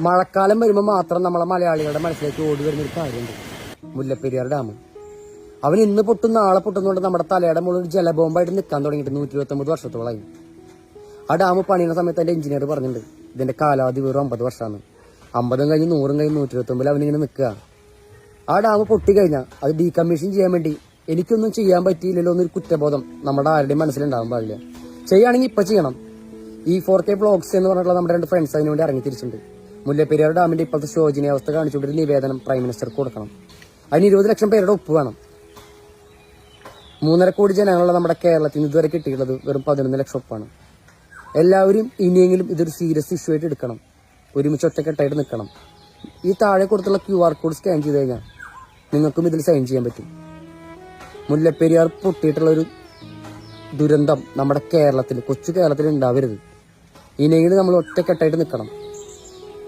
മഴക്കാലം വരുമ്പോൾ മാത്രം നമ്മളെ മലയാളികളുടെ മനസ്സിലേക്ക് ഓടി വരുന്നൊരു കാര്യമുണ്ട്. മുല്ലപ്പെരിയാർ ഡാം. അവൻ ഇന്ന് പൊട്ടും നാളെ പൊട്ടുന്നതുകൊണ്ട് നമ്മുടെ തലയുടെ മുകളിൽ ഒരു ജലബോംബായിട്ട് നിൽക്കാൻ തുടങ്ങിയിട്ട് 129 വർഷത്തോളമായി. ആ ഡാം പണിയുന്ന സമയത്ത് എൻ്റെ എഞ്ചിനീയർ പറഞ്ഞിട്ടുണ്ട് ഇതിന്റെ കാലാവധി വെറും 50 വർഷമാണ്. 50 കഴിഞ്ഞ് 100 കഴിഞ്ഞ് 129 അവനിങ്ങനെ നിൽക്കുക. ആ ഡാം പൊട്ടിക്കഴിഞ്ഞാൽ അത് ഡീകമ്മീഷൻ ചെയ്യാൻ വേണ്ടി എനിക്കൊന്നും ചെയ്യാൻ പറ്റിയില്ലല്ലോ എന്നൊരു കുറ്റബോധം നമ്മുടെ ആരുടെയും മനസ്സിലുണ്ടാകാൻ പാടില്ല. ചെയ്യുകയാണെങ്കിൽ ഇപ്പം ചെയ്യണം. ഈ 4K ബ്ലോഗ്സ് എന്ന് പറഞ്ഞിട്ടുള്ള നമ്മുടെ 2 ഫ്രണ്ട്സ് അതിന് വേണ്ടി ഇറങ്ങി തിരിച്ചിട്ടുണ്ട്. മുല്ലപ്പെരിയാർ ഡാമിന്റെ ഇപ്പോഴത്തെ ശോചനീയാവസ്ഥ കാണിച്ചുകൊണ്ടൊരു നിവേദനം പ്രൈം മിനിസ്റ്റർക്ക് കൊടുക്കണം. അതിന് 20 ലക്ഷം പേരുടെ ഒപ്പ് വേണം. 3.5 കോടി ജനങ്ങളുള്ള നമ്മുടെ കേരളത്തിൽ നിന്ന് ഇതുവരെ കിട്ടിയിട്ടുള്ളത് വെറും 11 ലക്ഷം ഒപ്പാണ്. എല്ലാവരും ഇനിയെങ്കിലും ഇതൊരു സീരിയസ് ഇഷ്യൂ ആയിട്ട് എടുക്കണം. ഒരുമിച്ച് ഒറ്റക്കെട്ടായിട്ട് നിൽക്കണം. ഈ താഴെ കൊടുത്തുള്ള QR കോഡ് സ്കാൻ ചെയ്ത് കഴിഞ്ഞാൽ നിങ്ങൾക്കും ഇതിൽ സൈൻ ചെയ്യാൻ പറ്റും. മുല്ലപ്പെരിയാർ പൊട്ടിയിട്ടുള്ള ഒരു ദുരന്തം നമ്മുടെ കേരളത്തിൽ, കൊച്ചു കേരളത്തിൽ ഉണ്ടാവരുത്. ഇനിയെങ്കിലും നമ്മൾ ഒറ്റക്കെട്ടായിട്ട് നിൽക്കണം.